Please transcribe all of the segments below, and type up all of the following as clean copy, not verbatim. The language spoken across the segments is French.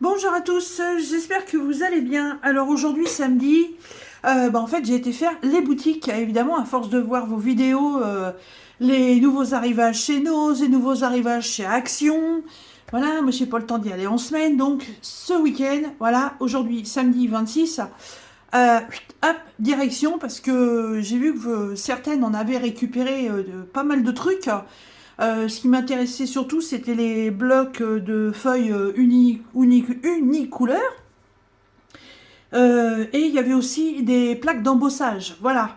Bonjour à tous, j'espère que vous allez bien. Alors aujourd'hui samedi, en fait j'ai été faire les boutiques, évidemment à force de voir vos vidéos, les nouveaux arrivages chez Noz, les nouveaux arrivages chez Action. Voilà, moi j'ai pas le temps d'y aller en semaine, donc ce week-end, voilà, aujourd'hui samedi 26, hop, direction, parce que j'ai vu que certaines en avaient récupéré pas mal de trucs. Ce qui m'intéressait surtout, c'était les blocs de feuilles unicouleurs. Et il y avait aussi des plaques d'embossage. Voilà.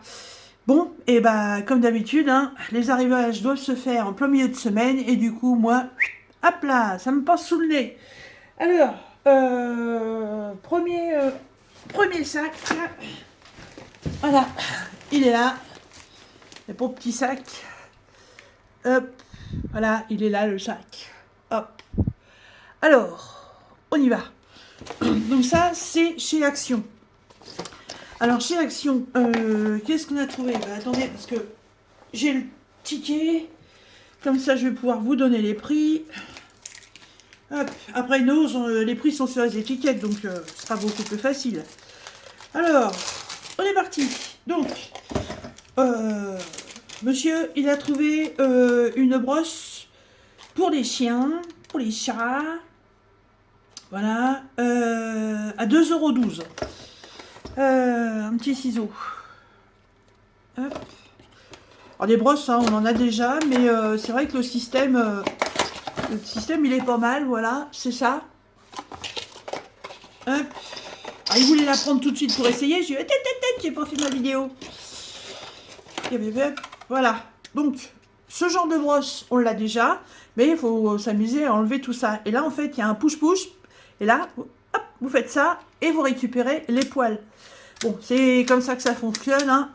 Bon, et bah comme d'habitude, hein, les arrivages doivent se faire en plein milieu de semaine. Et du coup, moi, hop là, ça me passe sous le nez. Alors, premier sac. Voilà, il est là. Le beau petit sac. Hop, voilà, il est là le sac. Hop. Alors, on y va. Donc ça, c'est chez Action. Alors chez Action, qu'est-ce qu'on a trouvé? Attendez, parce que j'ai le ticket. Comme ça, je vais pouvoir vous donner les prix. Hop. Après, les prix sont sur les étiquettes, donc ce sera beaucoup plus facile. Alors, on est parti. Donc, monsieur, il a trouvé une brosse pour les chiens, pour les chats. Voilà, à 2,12 €. Un petit ciseau. Hop. Alors des brosses, hein, on en a déjà, mais c'est vrai que le système il est pas mal, voilà, c'est ça. Hop. Alors, il voulait la prendre tout de suite pour essayer, j'ai dit, j'ai pas fait ma vidéo. Voilà, donc, ce genre de brosse, on l'a déjà, mais il faut s'amuser à enlever tout ça. Et là, en fait, il y a un push-push, et là, hop, vous faites ça, et vous récupérez les poils. Bon, c'est comme ça que ça fonctionne, hein.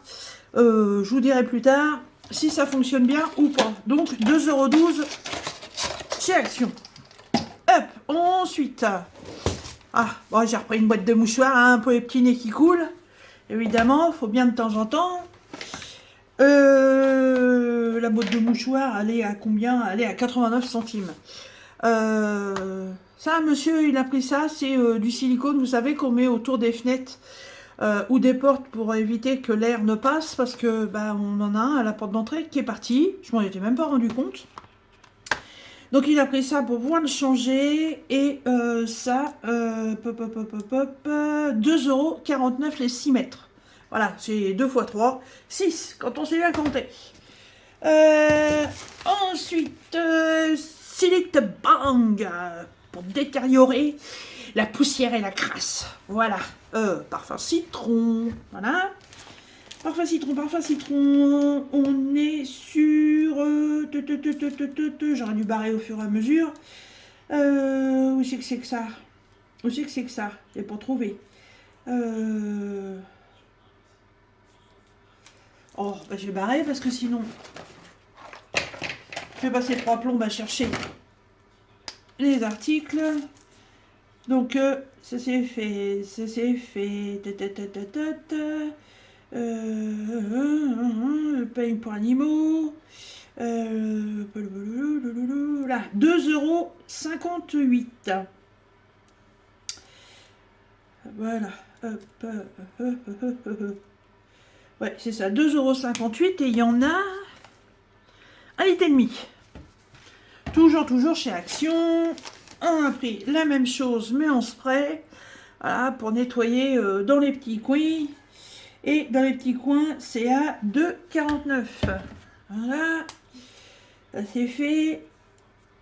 Je vous dirai plus tard si ça fonctionne bien ou pas. Donc, 2,12 € chez Action. Hop, ensuite, bon, j'ai repris une boîte de mouchoirs, hein, pour les petits nez qui coulent. Évidemment, il faut bien de temps en temps. La boîte de mouchoirs, elle est à combien? Elle est à 89 centimes. Ça, monsieur, il a pris ça, c'est du silicone, vous savez, qu'on met autour des fenêtres ou des portes pour éviter que l'air ne passe, parce que on en a un à la porte d'entrée qui est parti. Je m'en étais même pas rendu compte. Donc il a pris ça pour pouvoir le changer, et ça, 2,49 € les 6 mètres. Voilà, c'est 2 x 3, 6, quand on sait bien compter. Ensuite, Silite Bang, pour détériorer la poussière et la crasse. Voilà, parfum citron, voilà. Parfum citron, on est sur... J'aurais dû barrer au fur et à mesure. Où c'est que c'est que ça? Où c'est que c'est que ça? J'ai pas trouvé. Oh, je vais barrer parce que sinon... Je vais passer 3 plombs à chercher les articles. Donc, ça c'est fait, ça c'est fait. Le peigne pour animaux. Là, 2,58 €. Voilà. Ouais, c'est ça, 2,58 € et il y en a 1,5 litre. Toujours chez Action. On a pris la même chose, mais en spray. Voilà, pour nettoyer dans les petits coins. Et dans les petits coins, c'est à 2,49 €. Voilà. Ça c'est fait.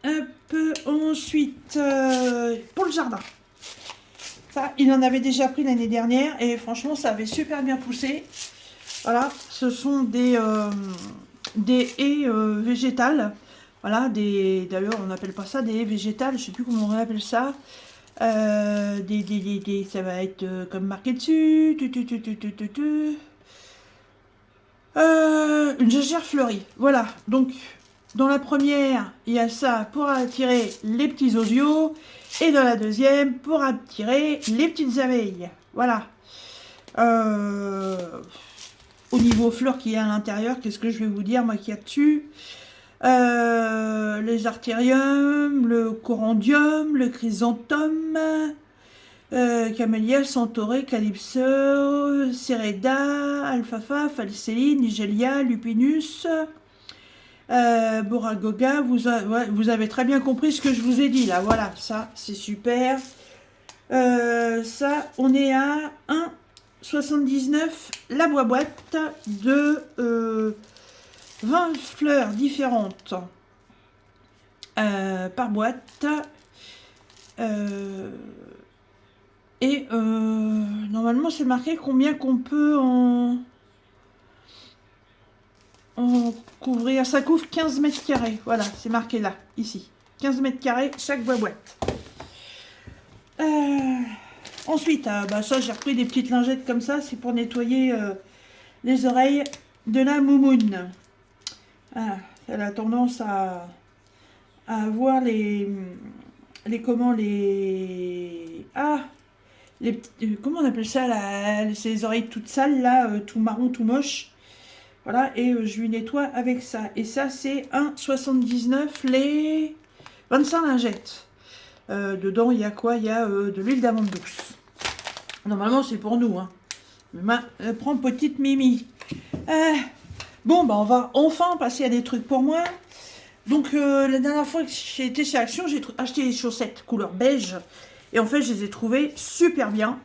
Un peu ensuite, pour le jardin. Ça, il en avait déjà pris l'année dernière. Et franchement, ça avait super bien poussé. Voilà, ce sont des haies végétales. Voilà, d'ailleurs, on n'appelle pas ça des haies végétales. Je ne sais plus comment on appelle ça. Ça va être comme marqué dessus. Une jachère fleurie. Voilà, donc dans la première, il y a ça pour attirer les petits osios. Et dans la deuxième, pour attirer les petites abeilles. Voilà. Au niveau fleurs qu'il y a à l'intérieur, qu'est-ce que je vais vous dire, moi, qu'il y a dessus? Les artériums, le coryndium, le chrysanthème, camélia, centauré, calypso, sereda, alfalfa, falcéline, nigélia, lupinus, boragoga. Ouais, vous avez très bien compris ce que je vous ai dit là. Voilà, ça c'est super. Ça, on est à 1,79 la boîte de 20 fleurs différentes par boîte. Normalement, c'est marqué combien qu'on peut en couvrir. Ça couvre 15 mètres carrés. Voilà, c'est marqué là, ici. 15 mètres carrés chaque boîte. Ensuite, ça, j'ai repris des petites lingettes comme ça. C'est pour nettoyer les oreilles de la moumoune. Elle a tendance à avoir comment on appelle ça là, ces oreilles toutes sales là, tout marron, tout moche. Voilà, et je lui nettoie avec ça. Et ça, c'est 1,79 les 25 lingettes. Dedans, il y a quoi? Il y a de l'huile d'amande douce. Normalement, c'est pour nous. Hein. Prends petite Mimi. Bon, on va enfin passer à des trucs pour moi. Donc, la dernière fois que j'ai été chez Action, j'ai acheté des chaussettes couleur beige. Et en fait, je les ai trouvées super bien.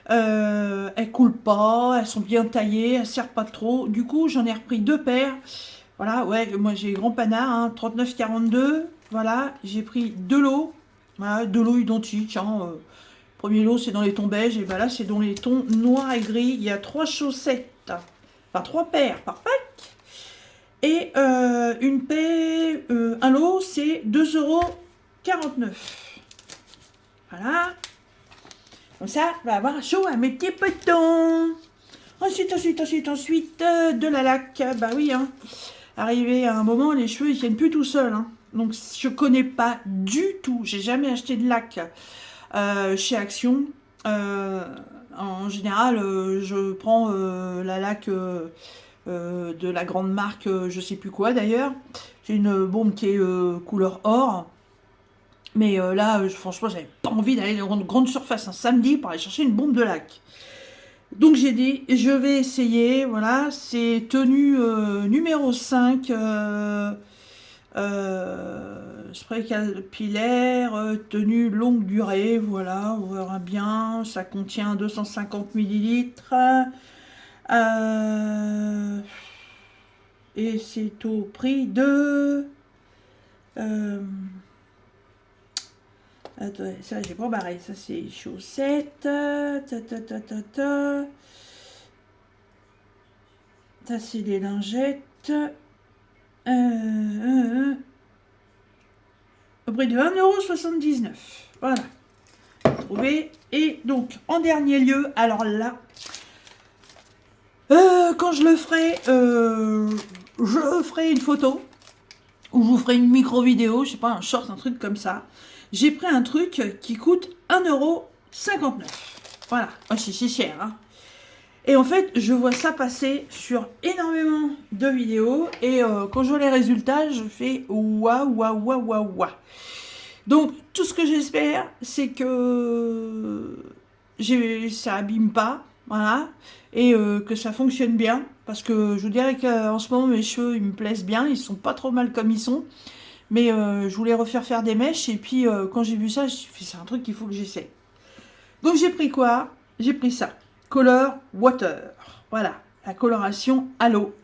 Elles coulent pas, elles sont bien taillées, elles ne serrent pas trop. Du coup, j'en ai repris 2 paires. Voilà, ouais, moi j'ai grand panard, hein, 39,42. Voilà, j'ai pris 2 lots. Voilà, 2 lots identiques. Hein, premier lot, c'est dans les tons beige. Et ben là, c'est dans les tons noir et gris. Il y a 3 chaussettes. Enfin, 3 paires par pack. Et une paire, un lot, c'est 2,49 €. Voilà. Comme ça, on va avoir chaud à mes petits petons. Ensuite, de la laque. Bah oui, hein. Arrivé à un moment, les cheveux, ils tiennent plus tout seuls. Hein. Donc, je connais pas du tout. J'ai jamais acheté de laque chez Action. En général, je prends la laque de la grande marque, je sais plus quoi d'ailleurs. C'est une bombe qui est couleur or. Mais là, franchement, j'avais pas envie d'aller dans une grande surface un samedi pour aller chercher une bombe de laque. Donc j'ai dit, je vais essayer. Voilà, c'est tenue numéro 5. Spray capillaire, tenue longue durée. Voilà, on verra bien. Ça contient 250 ml. Et c'est au prix de... Attends, ça j'ai pas barré, ça c'est chaussettes. Ça c'est des lingettes. Au prix de 1,79 €. Voilà. Trouvé. Et donc, en dernier lieu, alors là, quand je le ferai, je ferai une photo. Ou je vous ferai une micro-vidéo, je sais pas, un short, un truc comme ça. J'ai pris un truc qui coûte 1,59 €. Voilà, c'est cher. Hein. Et en fait, je vois ça passer sur énormément de vidéos. Et quand je vois les résultats, je fais waouh. Donc, tout ce que j'espère, c'est que ça abîme pas. Voilà. Et que ça fonctionne bien. Parce que je vous dirais qu'en ce moment, mes cheveux, ils me plaisent bien. Ils sont pas trop mal comme ils sont. Mais je voulais refaire faire des mèches. Et puis, quand j'ai vu ça, je me suis dit, c'est un truc qu'il faut que j'essaie. Donc, j'ai pris quoi? J'ai pris ça. Color Water. Voilà. La coloration à l'eau.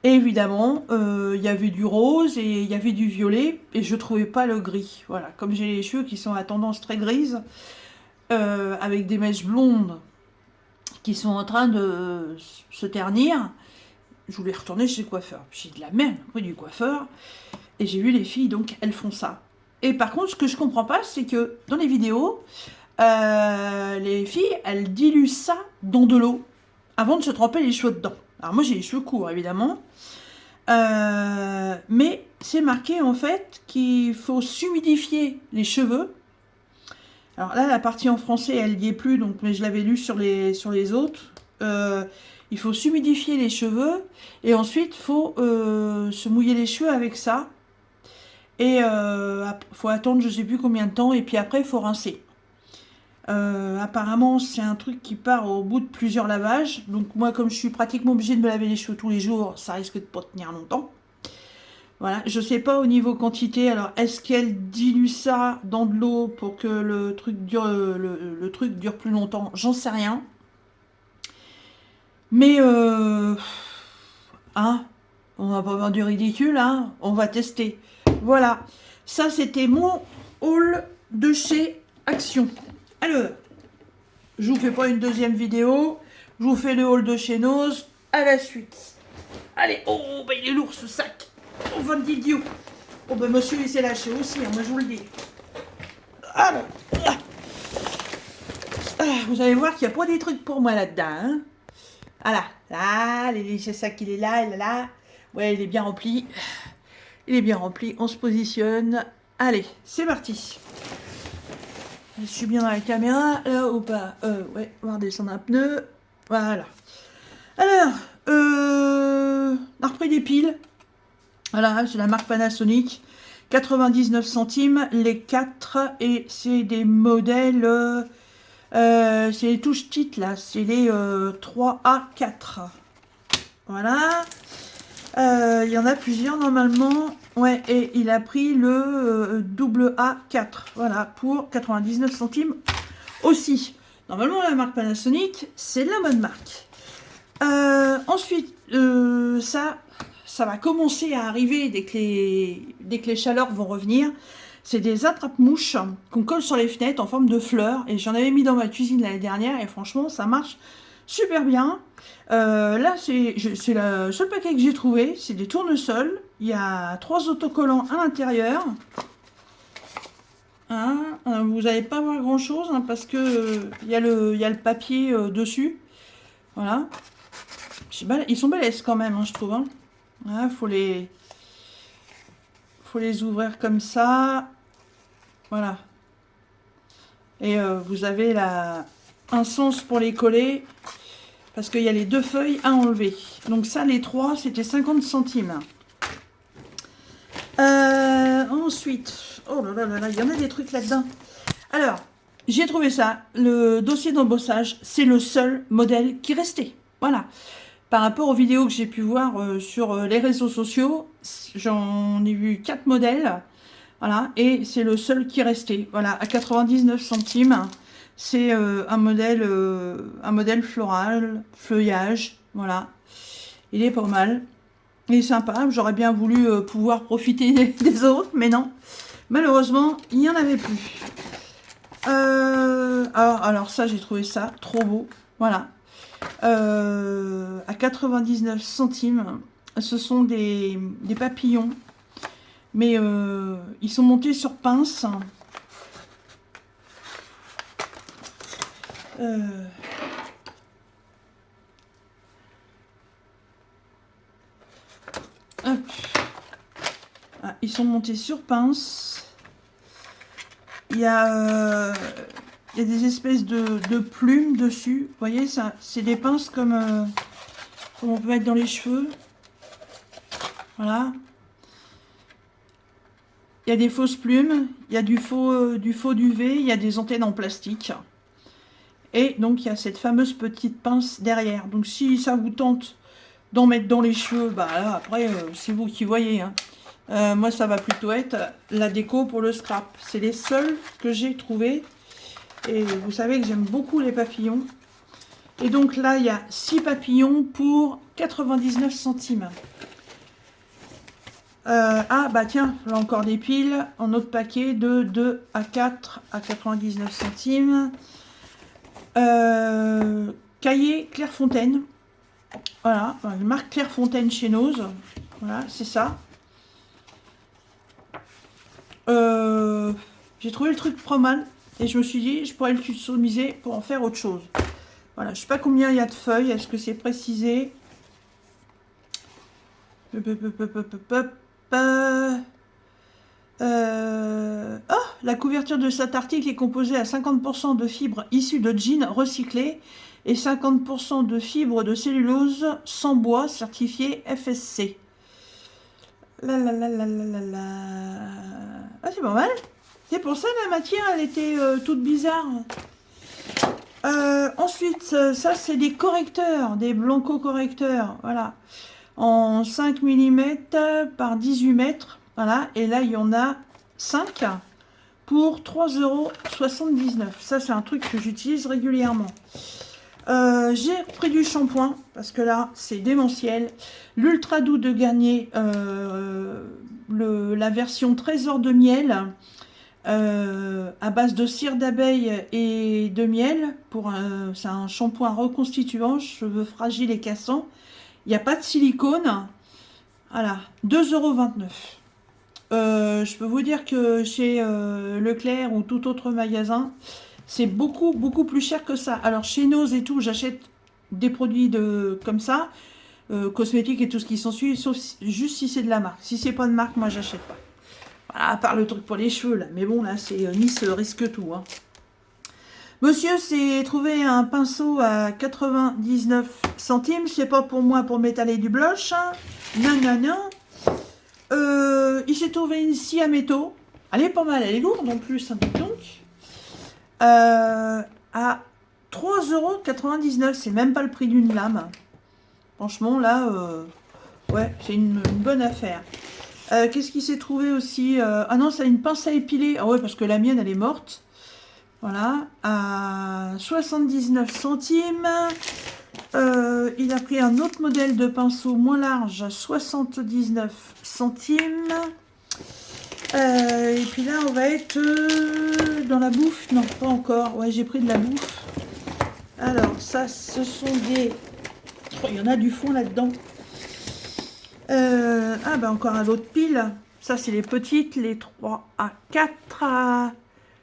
Et évidemment, il y avait du rose et il y avait du violet. Et je ne trouvais pas le gris. Voilà. Comme j'ai les cheveux qui sont à tendance très grise. Avec des mèches blondes qui sont en train de se ternir. Je voulais retourner chez le coiffeur. J'ai de la merde près du coiffeur. Et j'ai vu les filles, donc elles font ça. Et par contre, ce que je comprends pas, c'est que dans les vidéos, les filles, elles diluent ça dans de l'eau avant de se tremper les cheveux dedans. Alors moi, j'ai les cheveux courts, évidemment. Mais c'est marqué, en fait, qu'il faut s'humidifier les cheveux. Alors là, la partie en français, elle n'y est plus, donc, mais je l'avais lu sur les autres. il faut s'humidifier les cheveux et ensuite il faut se mouiller les cheveux avec ça. Et faut attendre je sais plus combien de temps et puis après il faut rincer. Apparemment c'est un truc qui part au bout de plusieurs lavages. Donc moi comme je suis pratiquement obligée de me laver les cheveux tous les jours, ça risque de pas tenir longtemps. Voilà, je sais pas au niveau quantité, alors est-ce qu'elle dilue ça dans de l'eau pour que le truc dure, le truc dure plus longtemps, j'en sais rien. Mais hein, on va pas faire du ridicule, hein, on va tester. Voilà, ça c'était mon haul de chez Action. Alors, je vous fais pas une deuxième vidéo, je vous fais le haul de chez Nose à la suite. Allez, oh, bah il est lourd ce sac. Oh, van d'idiot. Oh, ben monsieur, il s'est lâché aussi, hein, moi je vous le dis. Ah, vous allez voir qu'il n'y a pas des trucs pour moi là-dedans. Hein. Voilà, là, c'est ça qu'il est là, il est là. Ouais, il est bien rempli. Il est bien rempli, on se positionne. Allez, c'est parti. Je suis bien dans la caméra, là ou pas ouais, on va redescendre un pneu. Voilà. Alors, on a repris des piles. Voilà, c'est la marque Panasonic, 99 centimes les 4 et c'est des modèles, c'est les touches titres là, c'est les 3A4. Voilà, il y en a plusieurs normalement, ouais, et il a pris le double A4, voilà, pour 99 centimes aussi. Normalement la marque Panasonic, c'est la bonne marque. Ensuite, ça va commencer à arriver dès que les chaleurs vont revenir. C'est des attrape-mouches qu'on colle sur les fenêtres en forme de fleurs. Et j'en avais mis dans ma cuisine l'année dernière. Et franchement, ça marche super bien. Là, c'est le seul paquet que j'ai trouvé. C'est des tournesols. Il y a 3 autocollants à l'intérieur. Hein, vous n'allez pas voir grand-chose hein, parce que il y a le papier dessus. Voilà. Ils sont balèzes quand même, hein, je trouve. Hein. Voilà, faut les ouvrir comme ça. Voilà. Et vous avez un sens pour les coller. Parce qu'il y a les 2 feuilles à enlever. Donc ça, les 3, c'était 50 centimes. Ensuite, oh là là là là, il y en a des trucs là-dedans. Alors, j'ai trouvé ça. Le dossier d'embossage, c'est le seul modèle qui restait. Voilà. Par rapport aux vidéos que j'ai pu voir sur les réseaux sociaux, j'en ai vu 4 modèles. Voilà, et c'est le seul qui restait. Voilà, à 99 centimes. C'est un modèle floral, feuillage. Voilà, il est pas mal. Il est sympa. J'aurais bien voulu pouvoir profiter des autres, mais non. Malheureusement, il n'y en avait plus. Alors ça, j'ai trouvé ça trop beau. Voilà. À 99 centimes, ce sont des papillons, mais ils sont montés sur pince. Hop. Ah, ils sont montés sur pince. Il y a des espèces de plumes dessus. Vous voyez, ça, c'est des pinces comme on peut mettre dans les cheveux. Voilà. Il y a des fausses plumes, il y a du faux duvet, il y a des antennes en plastique. Et donc, il y a cette fameuse petite pince derrière. Donc, si ça vous tente d'en mettre dans les cheveux, bah là, après, c'est vous qui voyez. Hein. Moi, ça va plutôt être la déco pour le scrap. C'est les seuls que j'ai trouvés. Et vous savez que j'aime beaucoup les papillons. Et donc là, il y a 6 papillons pour 99 centimes. Ah, bah tiens, là encore des piles. En autre paquet de 2 à 4 à 99 centimes. Cahier Clairefontaine. Voilà, une marque Clairefontaine chez Nose. Voilà, c'est ça. J'ai trouvé le truc pas mal. Et je me suis dit, je pourrais le customiser pour en faire autre chose. Voilà, je sais pas combien il y a de feuilles. Est-ce que c'est précisé? La couverture de cet article est composée à 50% de fibres issues de jeans recyclés et 50% de fibres de cellulose sans bois certifié FSC. La la la la la la la. Ah, c'est pas mal. C'est pour ça la matière, elle était toute bizarre. Ensuite, ça c'est des correcteurs, des Blanco correcteurs, voilà, en 5 mm par 18 mètres, voilà, et là il y en a 5 pour 3,79 €. Ça c'est un truc que j'utilise régulièrement. J'ai pris du shampoing, parce que là c'est démentiel, l'ultra doux de Garnier, la version trésor de miel, à base de cire d'abeille et de miel. C'est un shampoing reconstituant, cheveux fragiles et cassants. Il n'y a pas de silicone. Voilà, 2,29 €. Je peux vous dire que chez Leclerc ou tout autre magasin, c'est beaucoup plus cher que ça. Alors chez Nose et tout, j'achète des produits comme ça, cosmétiques et tout ce qui s'ensuit, sauf juste si c'est de la marque. Si c'est pas de marque, moi j'achète pas. Voilà, à part le truc pour les cheveux, là. Mais bon, là, c'est Nice risque tout. Hein. Monsieur s'est trouvé un pinceau à 99 centimes. C'est pas pour moi pour m'étaler du blush. Hein. Non, non, non. Il s'est trouvé une scie à métaux. Elle est pas mal, elle est lourde en plus. Hein, donc. À 3,99 €. C'est même pas le prix d'une lame. Franchement, là, ouais, c'est une bonne affaire. Qu'est-ce qui s'est trouvé aussi? Ah non, c'est une pince à épiler. Ah ouais, parce que la mienne, elle est morte. Voilà, à 79 centimes. Il a pris un autre modèle de pinceau moins large à 79 centimes. Et puis là, on va être dans la bouffe. Non, pas encore. Ouais, j'ai pris de la bouffe. Alors, ça, ce sont des... Oh, il y en a du fond là-dedans. Ah bah encore un lot de piles. Ça c'est les petites, les 3 à 4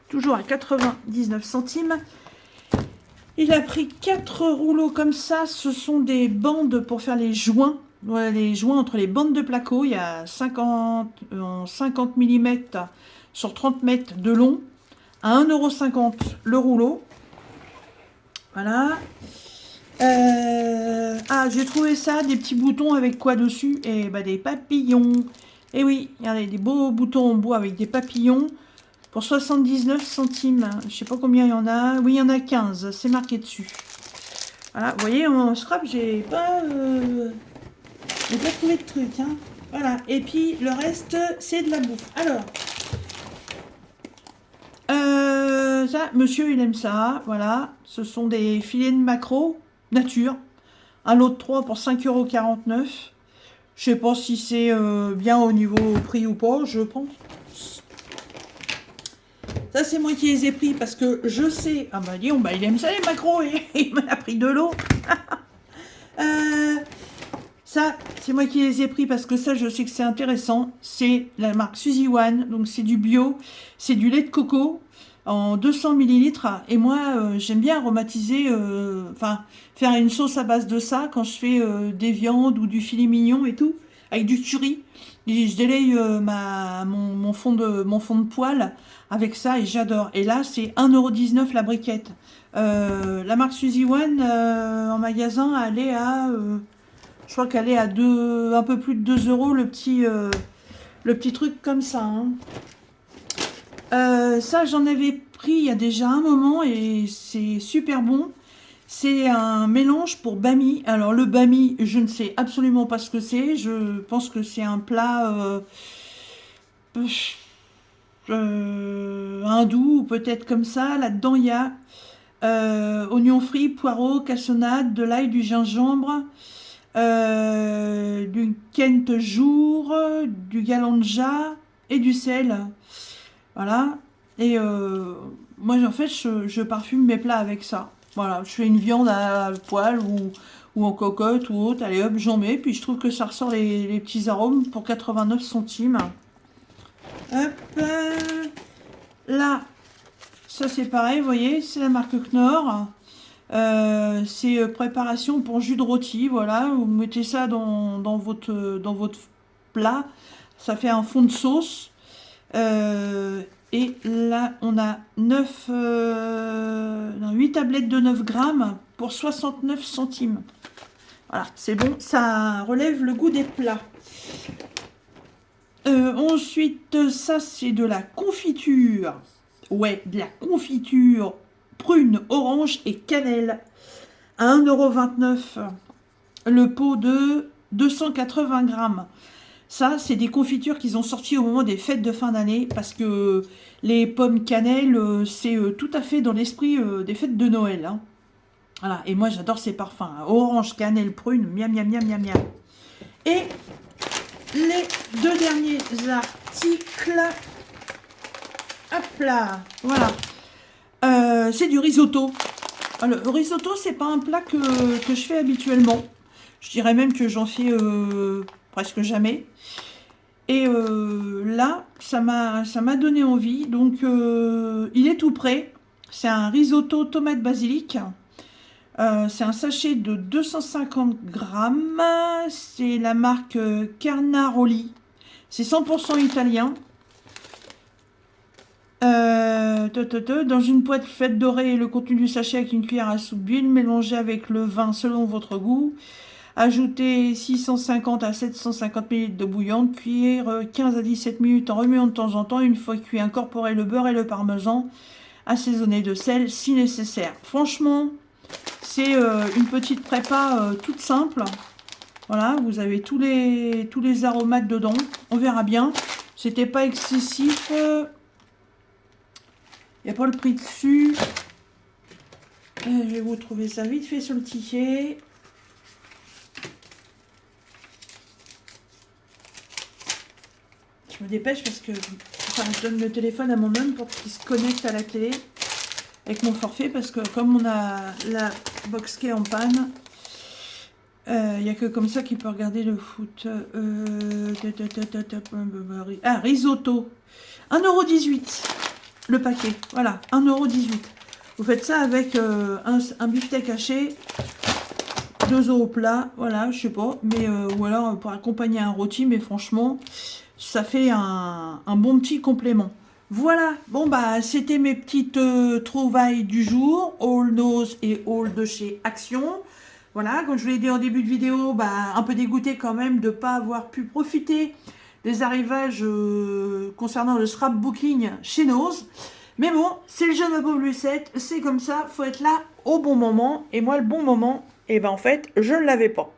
toujours à 99 centimes. Il a pris 4 rouleaux comme ça. Ce sont des bandes pour faire les joints. Voilà, les joints entre les bandes de placo. Il y a 50 mm sur 30 mètres de long. À 1,50 € le rouleau. Voilà. Ah, j'ai trouvé ça, des petits boutons avec quoi dessus? Et bah des papillons. Et oui, regardez, des beaux boutons en bois avec des papillons pour 79 centimes. Je sais pas combien il y en a. Oui, il y en a 15, c'est marqué dessus. Voilà, vous voyez, en scrap, j'ai pas trouvé de truc. Hein. Voilà, et puis le reste, c'est de la bouffe. Alors, ça, monsieur, il aime ça. Voilà, ce sont des filets de maquereau nature. Un lot de 3 pour 5,49 €. Je sais pas si c'est bien au niveau prix ou pas, je pense. Ça, c'est moi qui les ai pris parce que je sais... Ah bah, disons, bah, il aime ça les maquereaux et il m'en a pris de l'eau. Ça, c'est moi qui les ai pris parce que ça, je sais que c'est intéressant. C'est la marque Suzy One, donc c'est du bio. C'est du lait de coco en 200 ml. Et moi, j'aime bien aromatiser, enfin, faire une sauce à base de ça quand je fais des viandes ou du filet mignon et tout, avec du curry. Et je délaye mon fond de poêle avec ça et j'adore. Et là, c'est 1,19 € la briquette. La marque Suzy One, en magasin, elle est à... je crois qu'elle est à un peu plus de 2 € le petit truc comme ça. Hein. Ça, j'en avais pris il y a déjà un moment et c'est super bon. C'est un mélange pour bami. Alors, le bami, je ne sais absolument pas ce que c'est. Je pense que c'est un plat hindou ou peut-être comme ça. Là-dedans, il y a oignons frits, poireaux, cassonade, de l'ail, du gingembre, du kent jour, du galanja et du sel. Voilà. Et moi, en fait, je parfume mes plats avec ça. Voilà, je fais une viande à poêle ou en cocotte ou autre. Allez hop, j'en mets. Puis je trouve que ça ressort les petits arômes pour 89 centimes. Hop. Là, ça c'est pareil, vous voyez, c'est la marque Knorr. C'est préparation pour jus de rôti. Voilà, vous mettez ça dans votre plat. Ça fait un fond de sauce. Et là, on a 8 tablettes de 9 grammes pour 69 centimes. Voilà, c'est bon, ça relève le goût des plats. Ensuite, ça, c'est de la confiture. Ouais, de la confiture prune, orange et cannelle. À 1,29 € le pot de 280 grammes. Ça, c'est des confitures qu'ils ont sorties au moment des fêtes de fin d'année, parce que les pommes cannelle, c'est tout à fait dans l'esprit des fêtes de Noël. Hein. Voilà, et moi j'adore ces parfums. Hein. Orange, cannelle, prune, miam, miam, miam, miam, miam. Et les deux derniers articles, hop là, voilà. C'est du risotto. Alors, le risotto, c'est pas un plat que je fais habituellement. Je dirais même que j'en fais presque jamais. Et là, ça m'a donné envie. Donc, il est tout prêt. C'est un risotto tomate basilic. C'est un sachet de 250 grammes. C'est la marque Carnaroli. C'est 100% italien. Dans une poêle, faites dorer le contenu du sachet avec une cuillère à soupe d'huile. Mélangez avec le vin selon votre goût. Ajoutez 650 à 750 ml de bouillante, cuire 15 à 17 minutes en remuant de temps en temps. Une fois cuit, incorporez le beurre et le parmesan, assaisonner de sel si nécessaire. Franchement, c'est une petite prépa toute simple. Voilà, vous avez tous les aromates dedans. On verra bien. C'était pas excessif. Il n'y a pas le prix dessus. Je vais vous trouver ça vite fait sur le ticket. Je me dépêche parce que je donne le téléphone à mon homme pour qu'il se connecte à la télé avec mon forfait, parce que comme on a la box qui est en panne, il n'y a que comme ça qu'il peut regarder le foot. Ah, risotto. 1,18 € le paquet. Voilà, 1,18 €. Vous faites ça avec un beefsteak haché, 2 € plat, voilà, je sais pas, mais ou alors pour accompagner un rôti, mais franchement, ça fait un bon petit complément. Voilà, bon bah c'était mes petites trouvailles du jour, All Nose et All de chez Action. Voilà, comme je vous l'ai dit en début de vidéo, bah, un peu dégoûté quand même de ne pas avoir pu profiter des arrivages concernant le scrapbooking chez Nose. Mais bon, c'est le jeu de ma pauvre Lucette, c'est comme ça, faut être là au bon moment. Et moi, le bon moment, et ben en fait, je ne l'avais pas.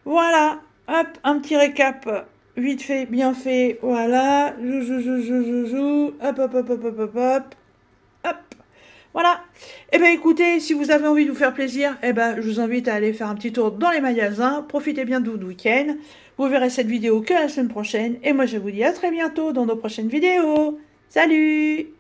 Voilà, hop, un petit récap vite fait, bien fait, voilà. Hop, hop, hop, hop, hop, hop, hop. Hop. Voilà. Et bien écoutez, si vous avez envie de vous faire plaisir, eh ben, je vous invite à aller faire un petit tour dans les magasins. Profitez bien de votre week-end. Vous verrez cette vidéo que la semaine prochaine. Et moi, je vous dis à très bientôt dans nos prochaines vidéos. Salut!